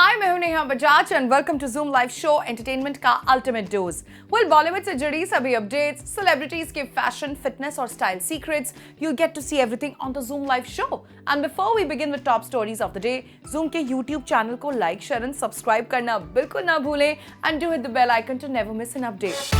हाय, मैं हूं Neha Bajaj and welcome to Zoom live show, entertainment का अल्टीमेट डोज। बॉलीवुड से जुड़ी सभी अपडेट्स, सेलिब्रिटीज के फैशन, फिटनेस और style secrets, you'll get to see everything on the Zoom live show. And before we begin with top stories of the day, Zoom के YouTube channel को like, share and subscribe करना बिल्कुल ना भूलें and do hit the bell icon to never miss an update.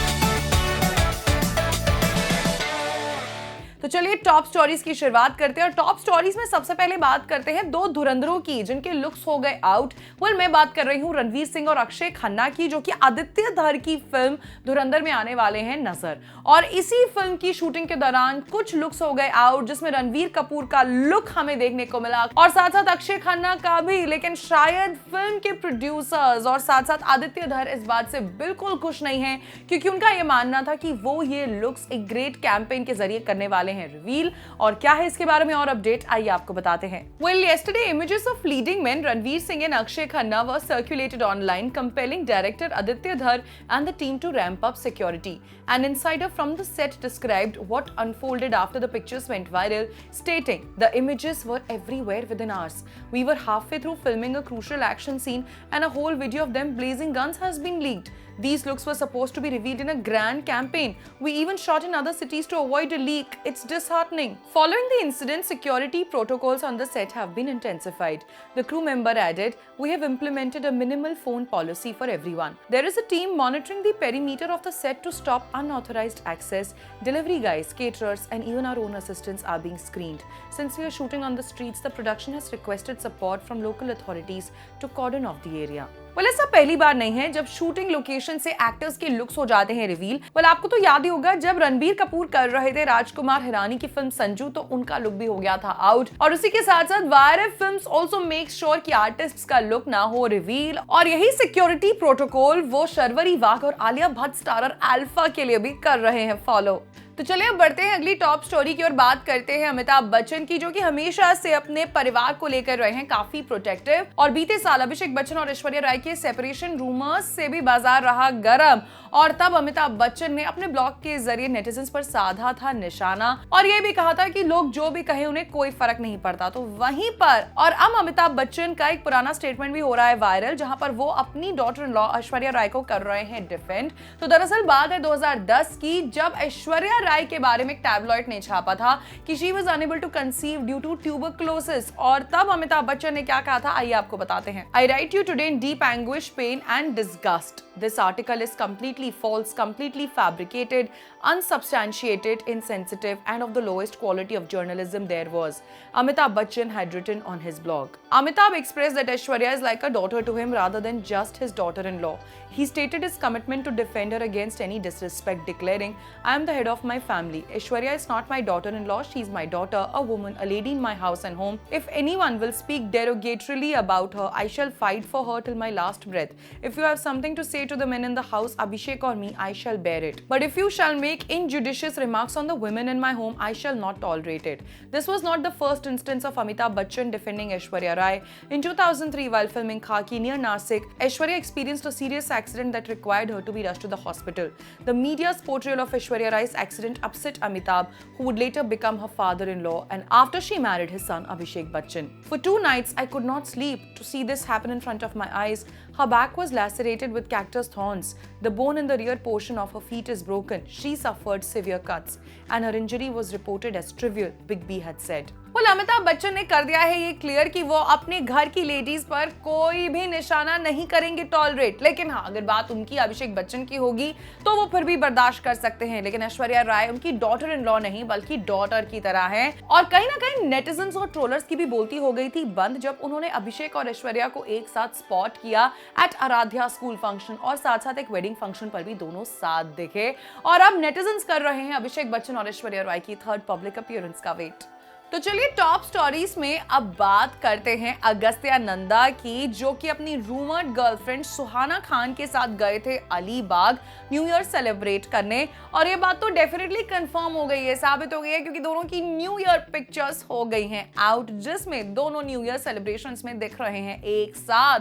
तो चलिए top stories की शुरुआत करते हैं और टॉप स्टोरीज में सबसे पहले बात करते हैं दो धुरंधरों की जिनके लुक्स हो गए आउट। मैं बात कर रही हूं रणवीर सिंह और अक्षय खन्ना की, जो कि आदित्य धर की फिल्म धुरंधर में आने वाले हैं नजर। और इसी फिल्म की शूटिंग के दौरान कुछ लुक्स हो गए आउट, जिसमें रणवीर कपूर का लुक हमें देखने को मिला और साथ साथ अक्षय खन्ना का भी। लेकिन शायद फिल्म के प्रोड्यूसर्स और साथ साथ आदित्य धर इस बात से बिल्कुल खुश नहीं है, क्योंकि उनका यह मानना था कि वो ये लुक्स एक ग्रेट कैंपेन के जरिए करने वाले हैं रिवील। और क्या है इसके बारे में और अपडेट, आइए आपको बताते हैं। Yesterday images of leading men Ranveer Singh and Akshay Khanna were circulated online, compelling director Aditya Dhar and the team to ramp up security. An insider from the set described what unfolded after the pictures went viral, stating, "The images were everywhere within hours. We were halfway through filming a crucial action scene and a whole video of them blazing guns has been leaked. These looks were supposed to be revealed in a grand campaign. We even shot in other cities to avoid a leak. It's disheartening." Following the incident, security protocols on the set have been intensified. The crew member added, "We have implemented a minimal phone policy for everyone. There is a team monitoring the perimeter of the set to stop unauthorized access. Delivery guys, caterers, and even our own assistants are being screened. Since we are shooting on the streets, the production has requested support from local authorities to cordon off the area." ऐसा पहली बार नहीं है जब shooting location से actors के looks हो जाते हैं रिवील। आपको तो याद ही होगा जब रणबीर कपूर कर रहे थे राजकुमार हिरानी की फिल्म संजू, तो उनका लुक भी हो गया था आउट। और उसी के साथ साथ viral films also make sure कि आर्टिस्ट्स का लुक ना हो रिवील। और यही सिक्योरिटी प्रोटोकॉल वो शर्वरी वाघ और आलिया भट्ट स्टारर अल्फा के लिए भी कर रहे हैं फॉलो। तो चलिए अब बढ़ते हैं अगली टॉप स्टोरी की और बात करते हैं अमिताभ बच्चन की, जो कि हमेशा से अपने परिवार को लेकर रहे हैं काफी प्रोटेक्टिव। और बीते साल अभिषेक बच्चन और ऐश्वर्या राय के सेपरेशन रूमर्स से भी बाजार रहा गर्म, और तब अमिताभ बच्चन ने अपने ब्लॉग के जरिए नेटिजन्स पर साधा था निशाना और ये भी कहा था कि लोग जो भी कहें उन्हें कोई फर्क नहीं पड़ता। तो वहीं पर और अब अमिताभ बच्चन का एक पुराना स्टेटमेंट भी हो रहा है वायरल, जहां पर वो अपनी daughter in law Aishwarya Rai को कर रहे हैं डिफेंड। तो दरअसल बात है 2010 की, जब ऐश्वर्या राय के बारे में एक टैबलॉइड ने छापा था कि she was unable to conceive due to tuberculosis. और तब अमिताभ बच्चन ने क्या कहा था, आइए आपको बताते हैं। "I write you today in deep anguish, pain and disgust. This article is completely false, completely fabricated, unsubstantiated, insensitive, and of the lowest quality of journalism there was," Amitabh Bachchan had written on his blog. Amitabh expressed that Aishwarya is like a daughter to him rather than just his daughter-in-law. He stated his commitment to defend her against any disrespect, declaring, "I am the head of my family. Aishwarya is not my daughter-in-law. She is my daughter, a woman, a lady in my house and home. If anyone will speak derogatorily about her, I shall fight for her till my last breath. If you have something to say to the men in the house, Abhishek or me, I shall bear it. But if you shall make injudicious remarks on the women in my home, I shall not tolerate it." This was not the first instance of Amitabh Bachchan defending Aishwarya Rai. In 2003, while filming Khaki near Nasik, Aishwarya experienced a serious accident that required her to be rushed to the hospital. The media's portrayal of Aishwarya Rai's accident upset Amitabh, who would later become her father-in-law, and after she married his son Abhishek Bachchan. "For 2 nights, I could not sleep to see this happen in front of my eyes. Her back was lacerated with cactus thorns. The bone in the rear portion of her feet is broken. She suffered severe cuts, and her injury was reported as trivial," Big B had said. Amitabh Bachchan ने कर दिया है ये clear कि वो अपने घर की लेडीज पर कोई भी निशाना नहीं करेंगे टॉलरेट। लेकिन हाँ, अगर बात उनकी अभिषेक बच्चन की होगी तो वो फिर भी बर्दाश्त कर सकते हैं। लेकिन ऐश्वर्या राय उनकी डॉटर इन लॉ नहीं बल्कि डॉटर की तरह है। और कहीं ना कहीं नेटिजन्स और ट्रोलर्स की भी बोलती हो गई थी बंद, जब उन्होंने अभिषेक और ऐश्वर्या को एक साथ स्पॉट किया एट आराध्या स्कूल फंक्शन, और साथ साथ एक वेडिंग फंक्शन पर भी दोनों साथ दिखे। और अब नेटिजन्स कर रहे हैं अभिषेक बच्चन और ऐश्वर्या राय की 3rd पब्लिक अपीयरेंस का वेट। तो चलिए टॉप स्टोरीज में अब बात करते हैं अगस्त्या नंदा की, जो कि अपनी रूमर्ड गर्लफ्रेंड सुहाना खान के साथ गए थे अलीबाग न्यू ईयर सेलिब्रेट करने। और ये बात तो डेफिनेटली कंफर्म हो गई है, साबित हो गई है, क्योंकि दोनों की न्यू ईयर पिक्चर्स हो गई हैं आउट, जिसमें दोनों न्यू ईयर सेलिब्रेशंस में दिख रहे हैं एक साथ।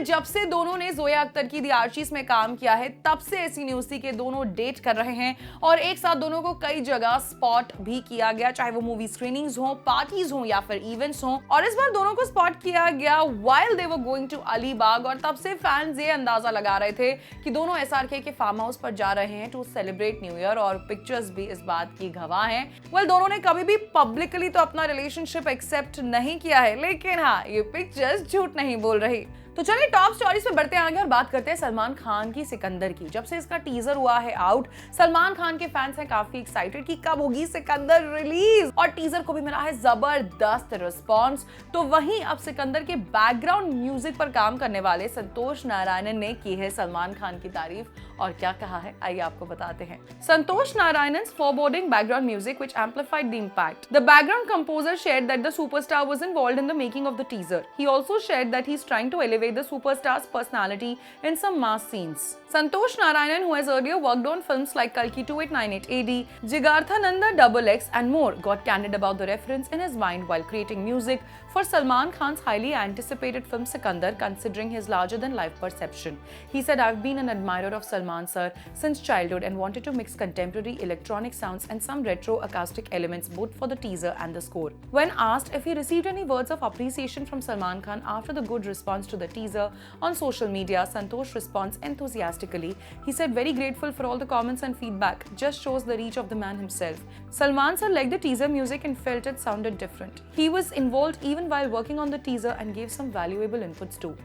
जब से दोनों ने जोया अख्तर की दी आर्चीज में काम किया है, तब से ऐसी न्यूज थी कि दोनों डेट कर रहे हैं और एक साथ दोनों को कई जगह स्पॉट भी किया गया, चाहे वो मूवी स्क्रीनिंग्स हो, पार्टीज हो या फिर इवेंट्स हो। और इस बार दोनों को स्पॉट किया गया while they were going to Alibaug और तब से फैंस ये अंदाजा लगा रहे थे कि दोनों एसआरके के फार्म हाउस पर जा रहे हैं टू सेलिब्रेट न्यू ईयर और पिक्चर्स भी इस बात की गवाह हैं। वेल दोनों ने कभी भी पब्लिकली तो अपना रिलेशनशिप एक्सेप्ट नहीं किया है, लेकिन हाँ ये पिक्चर्स झूठ नहीं बोल रही। तो चलिए टॉप स्टोरीज पे बढ़ते हैं आगे और बात करते हैं सलमान खान की सिकंदर की। जब से इसका टीजर हुआ है आउट, सलमान खान के फैंस हैं काफी एक्साइटेड कि कब होगी सिकंदर रिलीज और टीजर को भी मिला है जबरदस्त रिस्पांस। तो वहीं अब सिकंदर के बैकग्राउंड म्यूजिक पर काम करने वाले संतोष नारायणन ने की है सलमान खान की तारीफ और क्या कहा है आइए आपको बताते हैं। संतोष नारायणन्स foreboding background music which amplified the impact. The background composer shared that the superstar was involved in the making of the teaser. He also shared that he's trying to elevate the superstar's personality in some mass scenes. Santosh Narayanan, who has earlier worked on films like Kalki 2898 AD, Jigarthananda XX and more, got candid about the reference in his mind while creating music for Salman Khan's highly anticipated film Sikandar, considering his larger-than-life perception. He said, "I've been an admirer of Salman sir since childhood and wanted to mix contemporary electronic sounds and some retro acoustic elements both for the teaser and the score." When asked if he received any words of appreciation from Salman Khan after the good response to the teaser on social media, Santosh responds enthusiastically. He said, "Very grateful for all the comments and feedback. Just shows the reach of the man himself." Salman sir liked the teaser music and felt it sounded different. He was involved even while working on the teaser and gave some valuable inputs too.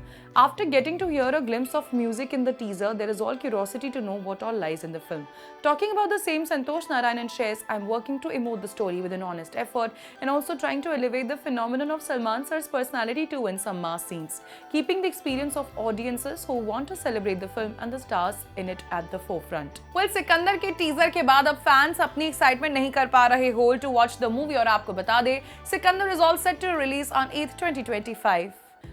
After getting to hear a glimpse of music in the teaser, there is all curiosity to know what all lies in the film. Talking about the same, Santosh Narayanan shares, "I'm working to emote the story with an honest effort and also trying to elevate the phenomenon of Salman sir's personality too in some mass scenes, keeping the experience of audiences who want to celebrate the film and the stars in it at the forefront." Well, Sikandar के teaser के बाद अब fans अपनी excitement नहीं कर पा रहे hold to watch the movie और आपको बता दे Sikandar is all set to release on 8th 2025।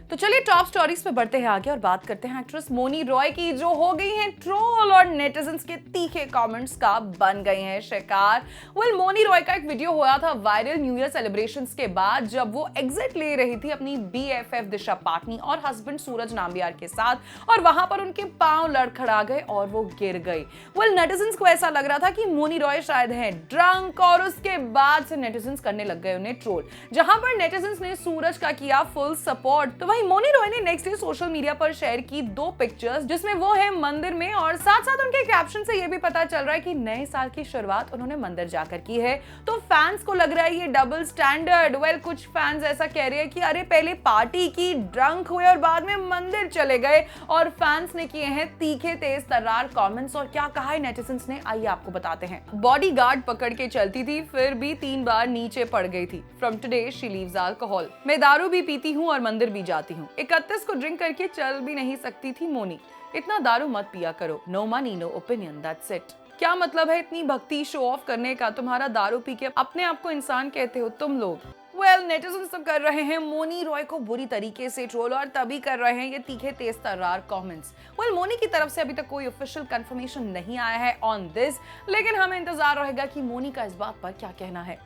तो चलिए टॉप स्टोरीज पे बढ़ते हैं आगे और बात करते हैं एक्ट्रेस मोनी रॉय की, जो हो गई हैं ट्रोल और नेटिजन्स के तीखे कमेंट्स का बन गई हैं शिकार। वेल मोनी रॉय का एक वीडियो हुआ था वायरल न्यू ईयर सेलिब्रेशंस के बाद, जब वो एग्जिट ले रही थी अपनी BFF दिशा पाटनी और हस्बैंड सूरज नाम्बियार के साथ और वहां पर उनके पांव लड़खड़ा गए और वो गिर गई। वेल नेटिजन्स को ऐसा लग रहा था कि मोनी रॉय शायद हैं ड्रंक और उसके बाद से नेटिजन्स करने लग गए उन्हें ट्रोल, जहां पर नेटिजन्स ने सूरज का किया फुल सपोर्ट। तो वहीं मोनी रॉय ने नेक्स्ट डे सोशल मीडिया पर शेयर की 2 पिक्चर्स, जिसमें वो है मंदिर में और साथ साथ उनके कैप्शन से ये भी पता चल रहा है कि नए साल की शुरुआत उन्होंने मंदिर जाकर की है। तो फैंस को लग रहा है ये डबल स्टैंडर्ड। वेल कुछ फैंस ऐसा कह रहे हैं कि अरे पहले पार्टी की, ड्रंक हुए और बाद में मंदिर चले गए, और फैंस ने किए हैं तीखे तेज तर्रार कमेंट्स और क्या कहा है नेटिजन्स ने आइए आपको बताते हैं। बॉडीगार्ड पकड़ के चलती थी फिर भी 3 बार नीचे पड़ गई थी। From today she leaves alcohol. मैं दारू भी पीती हूँ और मंदिर भी जाती हूँ। 31 को ड्रिंक करके चल भी नहीं सकती थी मोनी। इतना दारू मत पिया करो। No money no opinion, that's it. क्या मतलब है इतनी भक्ति शो ऑफ करने का? तुम्हारा दारू पी के अपने आप को इंसान कहते हो तुम लोग। वेल नेटिजन्स सब कर रहे हैं मोनी रॉय को बुरी तरीके से ट्रोल और तभी कर रहे हैं ये तीखे तेज तर्रार कमेंट्स। वेल मोनी की तरफ से अभी तक कोई ऑफिशियल कंफर्मेशन नहीं आया है ऑन दिस, लेकिन हमें इंतजार रहेगा कि मोनी का इस बात पर क्या कहना है।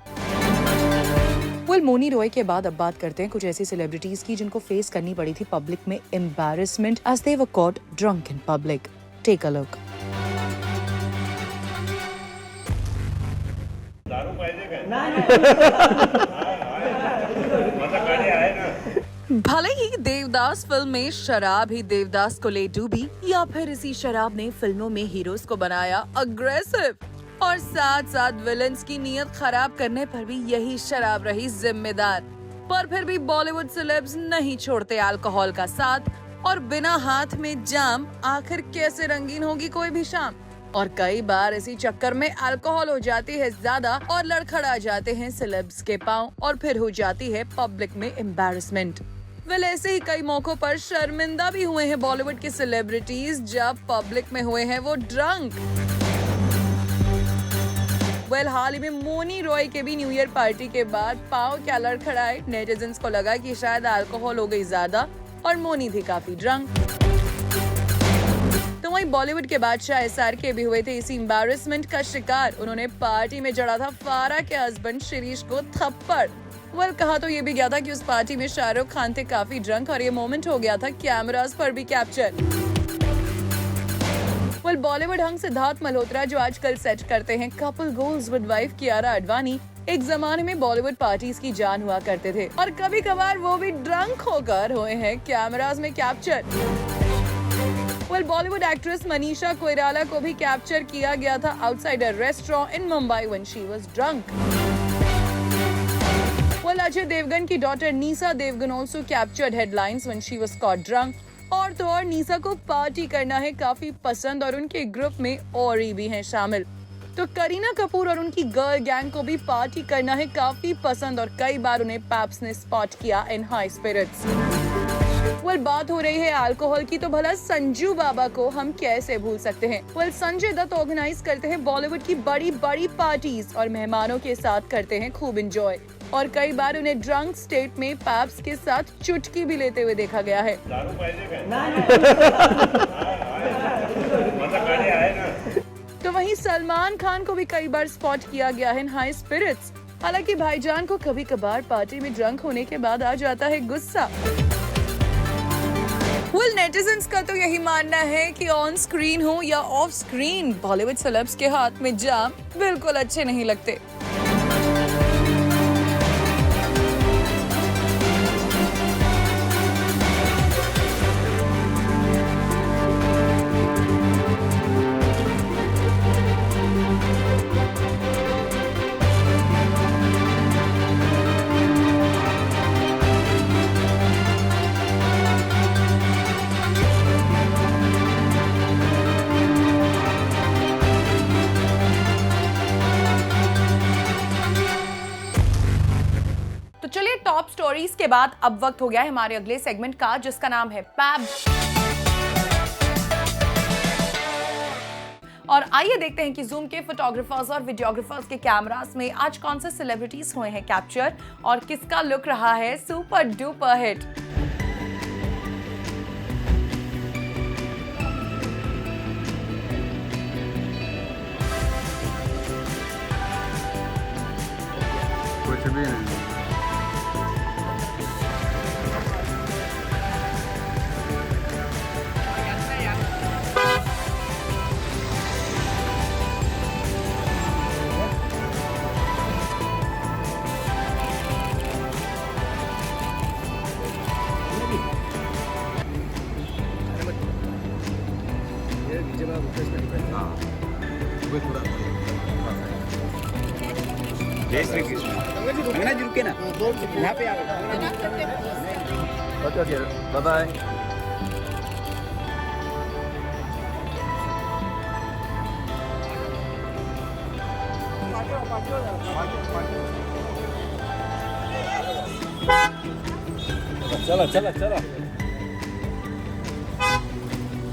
वेल मोनी रॉय के बाद अब बात करते हैं कुछ ऐसी सेलिब्रिटीज की जिनको फेस करनी पड़ी थी पब्लिक में embarrassment as they were caught drunk in public. Take a look. भले ही देवदास फिल्म में शराब ही देवदास को ले डूबी, या फिर इसी शराब ने फिल्मों में हीरोज को बनाया अग्रेसिव और साथ साथ विलेंस की नीयत खराब करने पर भी यही शराब रही जिम्मेदार, पर फिर भी बॉलीवुड सेलेब्स नहीं छोड़ते अल्कोहल का साथ और बिना हाथ में जाम आखिर कैसे रंगीन होगी कोई भी शाम। और कई बार इसी चक्कर में अल्कोहल हो जाती है ज्यादा और लड़खड़ा जाते हैं सेलेब्स के पांव और फिर हो जाती है पब्लिक में एम्बैरेसमेंट। वेल ऐसे ही कई मौकों पर शर्मिंदा भी हुए हैं बॉलीवुड के सेलिब्रिटीज जब पब्लिक में हुए हैं वो ड्रंक। वेल हाल ही में मोनी रॉय के भी न्यू ईयर पार्टी के बाद पांव क्या लड़खड़ाए। नेटिजन्स को लगा कि शायद अल्कोहल हो गई ज्यादा और मोनी थी काफी ड्रंक। तो वहीं बॉलीवुड के बादशाह SRK भी हुए थे इसी एम्बैरेसमेंट का शिकार। उन्होंने पार्टी में जड़ा था फारा के हस्बैंड शिरीष को थप्पड़। वेल कहा तो ये भी गया था कि उस पार्टी में शाहरुख खान थे काफी ड्रंक और ये मोमेंट हो गया था कैमरास पर भी कैप्चर। वेल बॉलीवुड हंग सिद्धार्थ मल्होत्रा जो आजकल सेट करते हैं couple goals with wife Kiara Advani, एक जमाने में बॉलीवुड पार्टीज की जान हुआ करते थे और कभी कभार वो भी ड्रंक होकर हुए हैं कैमरास में कैप्चर। बॉलीवुड एक्ट्रेस मनीषा कोइराला को भी कैप्चर किया गया था outside a restaurant in Mumbai when she was drunk. Ajay Devgan की daughter Nysa Devgan also captured headlines when she was caught drunk। और तो और नीसा को पार्टी करना है काफी पसंद और उनके ग्रुप में औरी भी हैं शामिल। तो करीना कपूर और उनकी गर्ल गैंग को भी पार्टी करना है काफी पसंद और कई बार उन्हें पैप्स ने स्पॉट किया इन हाई स्पिरिट्स। बात हो रही है अल्कोहल की, तो भला संजू बाबा को हम कैसे भूल सकते हैं। संजय दत्त ऑर्गेनाइज करते हैं बॉलीवुड की बड़ी बड़ी पार्टीज और मेहमानों के साथ करते हैं खूब एंजॉय और कई बार उन्हें ड्रंक स्टेट में पैप्स के साथ चुटकी भी लेते हुए देखा गया है। तो वहीं सलमान खान को भी कई बार स्पॉट किया गया है इन हाई स्पिरिट्स। हालांकि भाईजान को कभी कभार पार्टी में ड्रंक होने के बाद आ जाता है गुस्सा। नेटिजन्स का तो यही मानना है कि ऑन स्क्रीन हो या ऑफ स्क्रीन बॉलीवुड सेलेब्स के हाथ में जाम बिल्कुल अच्छे नहीं लगते। चलिए टॉप स्टोरीज के बाद अब वक्त हो गया है हमारे अगले सेगमेंट का, जिसका नाम है पैब। और आइए देखते हैं कि जूम के फोटोग्राफर्स और वीडियोग्राफर्स के कैमरास में आज कौन से सेलिब्रिटीज हुए हैं कैप्चर और किसका लुक रहा है सुपर डुपर हिट। कुछ भी नहीं। जय श्री कृष्ण। अंगना जी रुके ना, यहाँ पे ओके बाय बाय। चला चला चला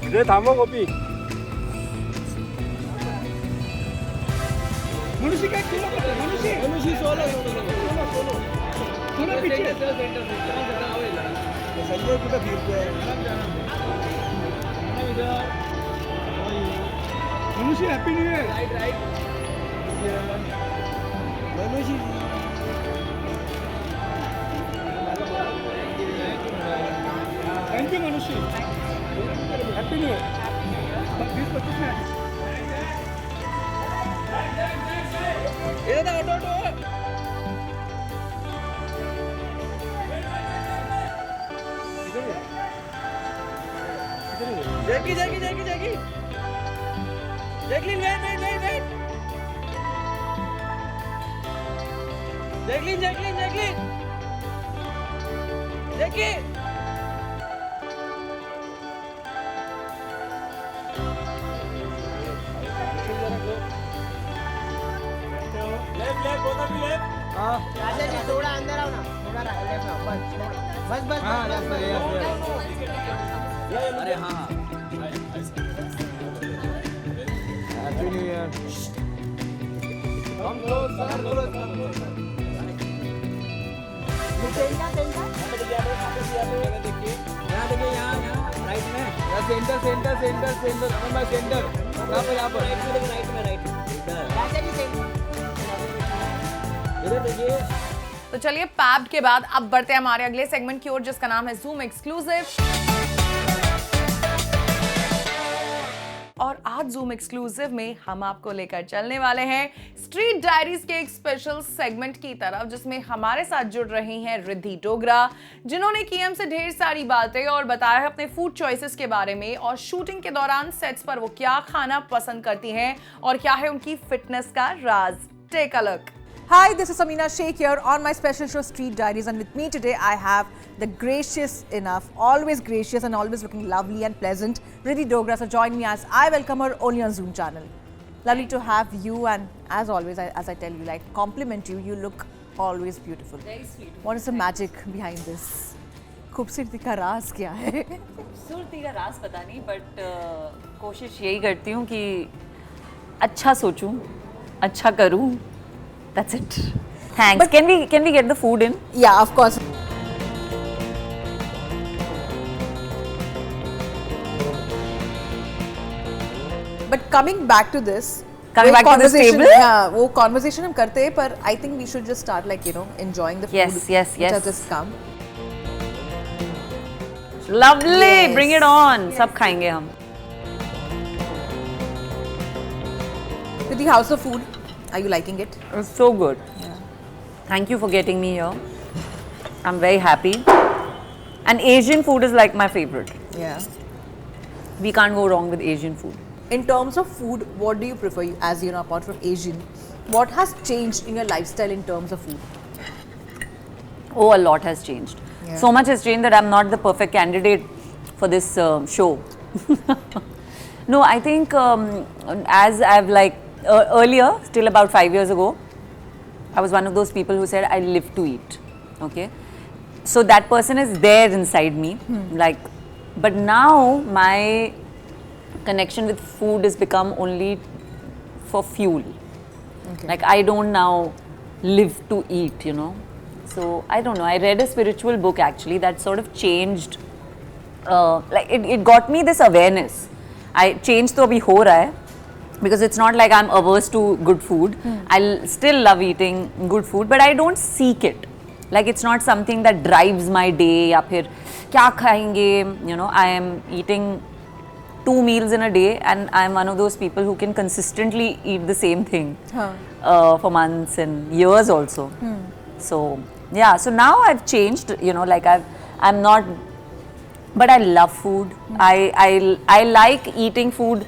इथे थांबव गोपी। मनुष्य काय केलं होतं? मनुष्य सोलो थोड़ा पीछे संजय कुठे फिरतोय? मनुष्य happy new year. Right right मनुष्य थँक्यू मनुष्य हॅपी न्यू इयर 20-25 में ये दादा auto Jackie Jackie Jackie Jackie Jacqueline wait wait wait wait Jacqueline Jacqueline Jacqueline Jackie left left both of you left. हां राजा जी थोड़ा अंदर आओ ना, थोड़ा लेफ्ट आओ बस बस हां अरे हां हैप्पी न्यू ईयर। हम क्लोज सर क्लोज सेंटर देखिए यहाँ देखिए यहाँ राइट में यहाँ सेंटर सेंटर सेंटर सेंटर अमन भाई सेंटर यहाँ पर राइट में राइट इधर देखिए। तो चलिए पैब्ड के बाद अब बढ़ते हैं हमारे अगले सेगमेंट की ओर, जिसका नाम है जूम एक्सक्लूसिव। और आज जूम एक्सक्लूसिव में हम आपको लेकर चलने वाले हैं स्ट्रीट डायरीज के एक स्पेशल सेगमेंट की तरफ, जिसमें हमारे साथ जुड़ रही हैं रिद्धि डोगरा, जिन्होंने की हमसे ढेर सारी बातें और बताया है अपने फूड चॉइसेस के बारे में और शूटिंग के दौरान सेट्स पर वो क्या खाना पसंद करती हैं और क्या है उनकी फिटनेस का राज। Take a look. Hi, this is Amina Sheikh here on my special show Street Diaries, and with me today I have the gracious enough, always gracious and always looking lovely and pleasant Riddhi Dogra. So join me as I welcome her only on Zoom channel. Lovely to have you, and as always, as I tell you, like compliment you. You look always beautiful. Very sweet. What is the magic behind this? खूबसूरती का राज क्या है? खूबसूरती का राज पता नहीं, but कोशिश यही करती हूँ कि अच्छा सोचूं, अच्छा करूं. That's it. Thanks. But- Can we get the food in? Yeah, of course. But coming back to this, Coming वो back to this conversation- table? हाँ, वो conversation हम करते हैं, पर I think we should just start like enjoying the food. Yes, yes, which yes. has just come. Lovely. Yes. Bring it on. सब खाएंगे हम. Riddhi, how's the food? Are you liking it? It's so good. Yeah. Thank you for getting me here. I'm very happy. And Asian food is like my favorite. Yeah. We can't go wrong with Asian food. In terms of food, what do you prefer? As apart from Asian, what has changed in your lifestyle in terms of food? Oh, a lot has changed. Yeah. So much has changed that I'm not the perfect candidate for this show. No, I think as I've earlier, till about 5 years ago, I was one of those people who said I live to eat. Okay, so that person is there inside me. But now my connection with food has become only for fuel. Okay. Like I don't now live to eat, So I don't know. I read a spiritual book actually that sort of changed. It got me this awareness. I changed तो अभी हो रहा है. Because it's not like I'm averse to good food. I'll still love eating good food, but I don't seek it. Like it's not something that drives my day. या फिर क्या खाएंगे? I am eating 2 meals in a day, and I'm one of those people who can consistently eat the same thing for months and years also. So yeah, so now I've changed. I'm not, but I love food. I like eating food.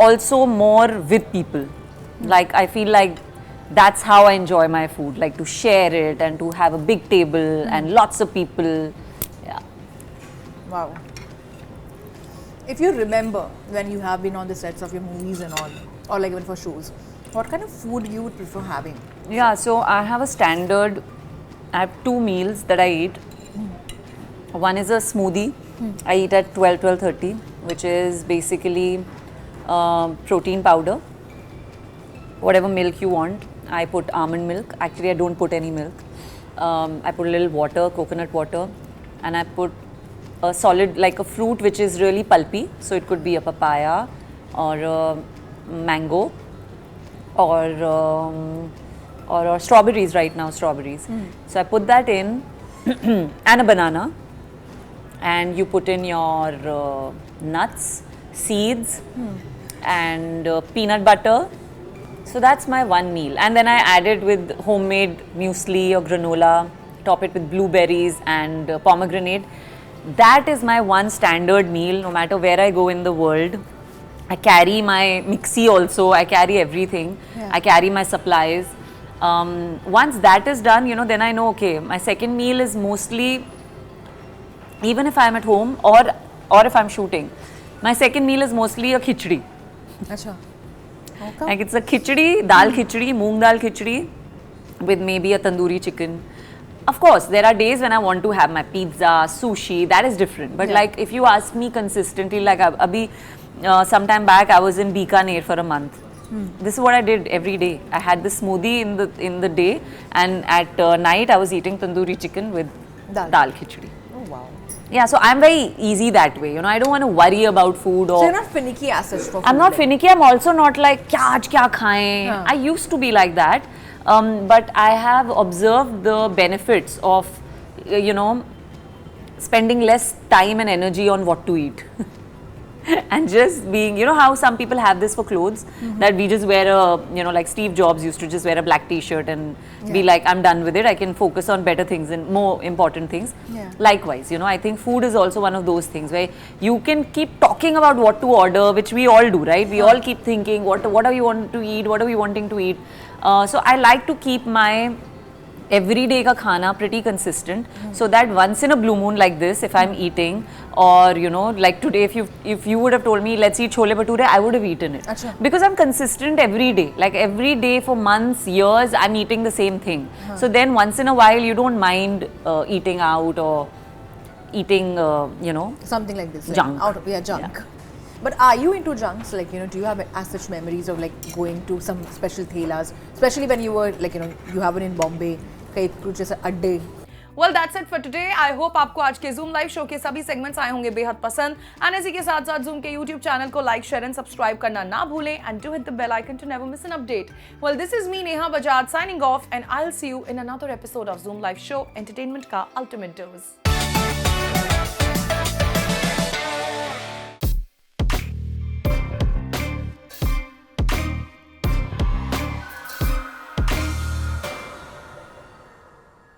Also more with people. Like I feel like that's how I enjoy my food, like to share it and to have a big table and lots of people. Yeah. Wow. If you remember when you have been on the sets of your movies and all, or like even for shows, what kind of food you would prefer having? Yeah, so I have a standard, I have 2 meals that I eat. One is a smoothie. I eat at 12:30, which is basically protein powder, whatever milk you want. I put almond milk. Actually, I don't put any milk. I put a little water, coconut water, and I put a solid, like a fruit which is really pulpy. So it could be a papaya or a mango or strawberries right now, strawberries. So I put that in and a banana, and you put in your nuts, seeds, and peanut butter. So that's my one meal, and then I add it with homemade muesli or granola, top it with blueberries and pomegranate. That is my one standard meal no matter where I go in the world. I carry my mixie also, I carry everything. Yeah. I carry my supplies. Once that is done, then I know, okay, my second meal is mostly, even if I'm at home or if I'm shooting, my second meal is mostly a khichdi. Acha. How come? Like it's a khichdi, dal khichdi, moong dal khichdi with maybe a tandoori chicken. Of course, there are days when I want to have my pizza, sushi, that is different. But Yeah. like if you ask me consistently, like abhi, sometime back I was in Bikaner for a month. This is what I did every day. I had the smoothie in the day, and at night I was eating tandoori chicken with dal khichdi. Oh wow. Yeah, so I'm very easy that way. I don't want to worry about food or. So you're not finicky as such for food. I'm not like- finicky. I'm also not like kya aaj kya khayein. Huh. I used to be like that, but I have observed the benefits of, spending less time and energy on what to eat. and just being, you know how some people have this for clothes, that we just wear a, you know, like Steve Jobs used to just wear a black t-shirt and be like, I'm done with it, I can focus on better things and more important things. Yeah. Likewise, you know, I think food is also one of those things where you can keep talking about what to order, which we all do, right? We all keep thinking, what are we wanting to eat, what are we wanting to eat. So I like to keep my everyday ka khana pretty consistent, so that once in a blue moon like this, if I'm eating, or you know, like today, if you would have told me let's eat chole bhature, I would have eaten it. Acha. Because I'm consistent every day, like every day for months, years, I'm eating the same thing. So then once in a while you don't mind eating out or eating, you know, Something like this. Junk. Out of, yeah, junk. But are you into junks? Like, you know, do you have as such memories of like going to some special thelas, especially when you were like, you know, you have it in Bombay, कहीं कुछ ऐसा अड्डे. Well, that's it for today. I hope आपको आज के Zoom Live Show के सभी segments आए होंगे बेहद पसंद. And इसी के साथ साथ Zoom के YouTube channel को like, share and subscribe करना ना भूलें, and do hit the bell icon to never miss an update. Well, this is me Neha Bajaj signing off, and I'll see you in another episode of Zoom Live Show, entertainment का ultimate dose.